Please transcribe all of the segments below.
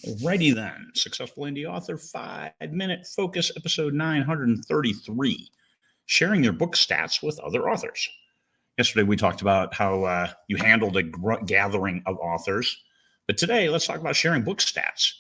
Alrighty then. Successful Indie Author 5-Minute Focus, episode 933. Sharing your book stats with other authors. Yesterday we talked about how you handled a gathering of authors. But today let's talk about sharing book stats.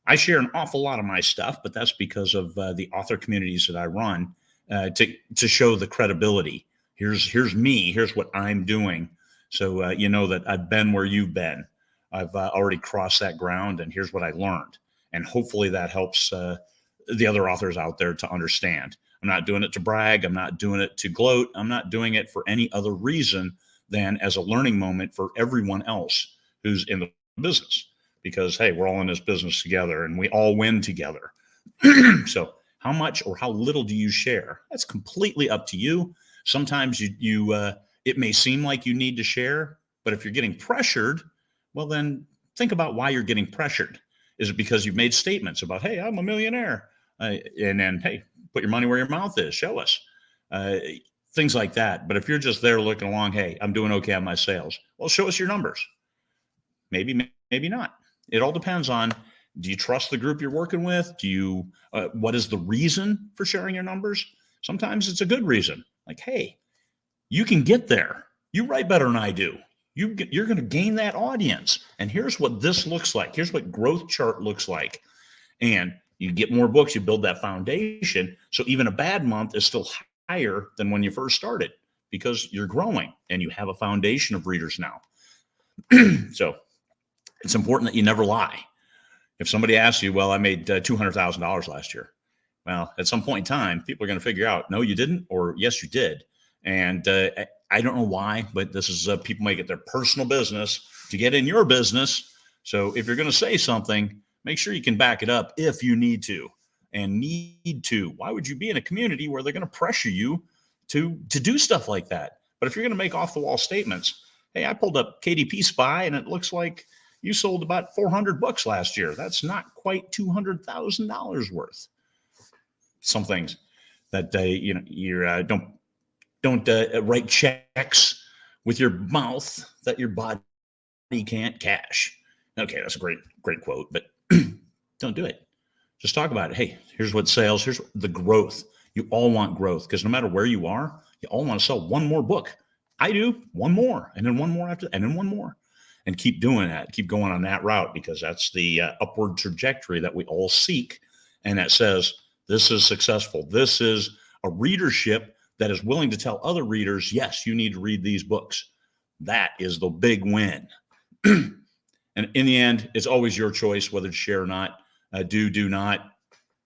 I share an awful lot of my stuff, but that's because of the author communities that I run to show the credibility. Here's me. Here's what I'm doing. So you know that I've been where you've been. I've already crossed that ground, and here's what I learned. And hopefully that helps the other authors out there to understand. I'm not doing it to brag. I'm not doing it to gloat. I'm not doing it for any other reason than as a learning moment for everyone else who's in the business. Because, hey, we're all in this business together, and we all win together. So how much or how little do you share? That's completely up to you. Sometimes it may seem like you need to share, but if you're getting pressured, well, then think about why you're getting pressured. Is it because you've made statements about, hey, I'm a millionaire? And then, hey, put your money where your mouth is. Show us. Things like that. But if you're just there looking along, hey, I'm doing okay on my sales. Well, show us your numbers. Maybe, maybe not. It all depends on, do you trust the group you're working with? What is the reason for sharing your numbers? Sometimes it's a good reason. Like, hey, you can get there. You write better than I do. You're going to gain that audience. And here's what this looks like. Here's what growth chart looks like. And you get more books, you build that foundation. So even a bad month is still higher than when you first started because you're growing and you have a foundation of readers now. So it's important that you never lie. If somebody asks you, well, I made $200,000 last year. Well, at some point in time, people are going to figure out, no, you didn't, or yes, you did. And I don't know why, but this is people make it their personal business to get in your business. So if you're going to say something, make sure you can back it up if you need to. And need to. Why would you be in a community where they're going to pressure you to do stuff like that? But if you're going to make off-the-wall statements, hey, I pulled up KDP Spy, and it looks like you sold about 400 books last year. That's not quite $200,000 worth. Some things that you don't write checks with your mouth that your body can't cash. Okay, that's a great quote, but don't do it. Just talk about it. Hey, here's what sales, here's the growth. You all want growth because no matter where you are, you all want to sell one more book. I do, one more, and then one more after, and then one more. And keep doing that. Keep going on that route because that's the upward trajectory that we all seek. And that says, this is successful. This is a readership that is willing to tell other readers, yes, you need to read these books. That is the big win. And in the end, it's always your choice whether to share or not. Do not.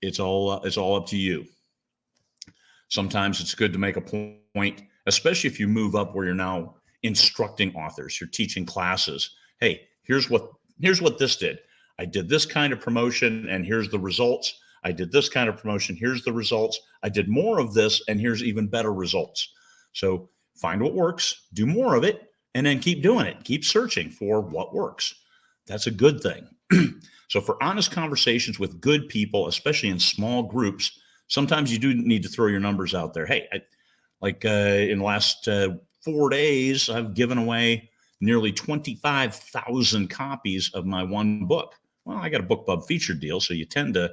It's all up to you. Sometimes it's good to make a point, especially if you move up where you're now instructing authors, you're teaching classes. Hey, here's what this did. I did this kind of promotion and here's the results. I did this kind of promotion. Here's the results. I did more of this and here's even better results. So find what works, do more of it, and then keep doing it. Keep searching for what works. That's a good thing. So for honest conversations with good people, especially in small groups, sometimes you do need to throw your numbers out there. Hey, in the last 4 days, I've given away nearly 25,000 copies of my one book. Well, I got a BookBub featured deal, so you tend to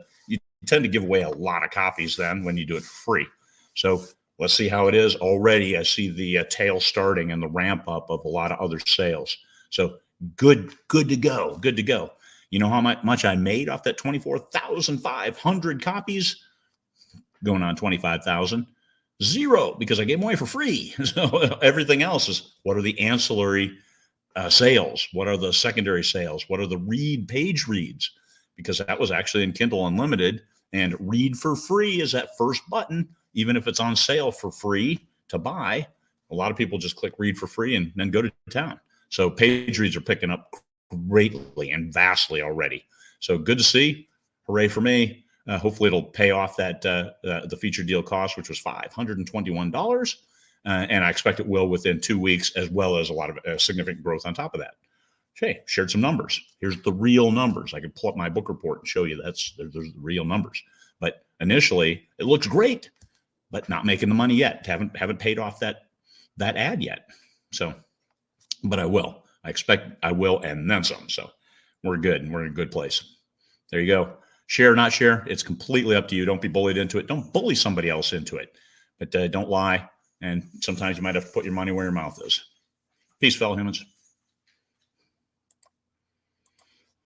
give away a lot of copies then when you do it for free. So let's see how it is. Already, I see the tail starting and the ramp up of a lot of other sales. So good to go. Good to go. You know how much I made off that 24,500 copies? Going on 25,000. Zero, because I gave them away for free. So everything else is, what are the ancillary sales? What are the secondary sales? What are the page reads? Because that was actually in Kindle Unlimited, and read for free is that first button, even if it's on sale for free to buy. A lot of people just click read for free and then go to town. So page reads are picking up greatly and vastly already. So good to see. Hooray for me. Hopefully it'll pay off that the feature deal cost, which was $521. And I expect it will within 2 weeks, as well as a lot of significant growth on top of that. Okay, shared some numbers. Here's the real numbers. I could pull up my book report and show you there's the real numbers. But initially, it looks great, but not making the money yet. Haven't paid off that ad yet. So, but I will. I expect I will, and then some. So we're good, and we're in a good place. There you go. Share, not share. It's completely up to you. Don't be bullied into it. Don't bully somebody else into it. But don't lie. And sometimes you might have to put your money where your mouth is. Peace, fellow humans.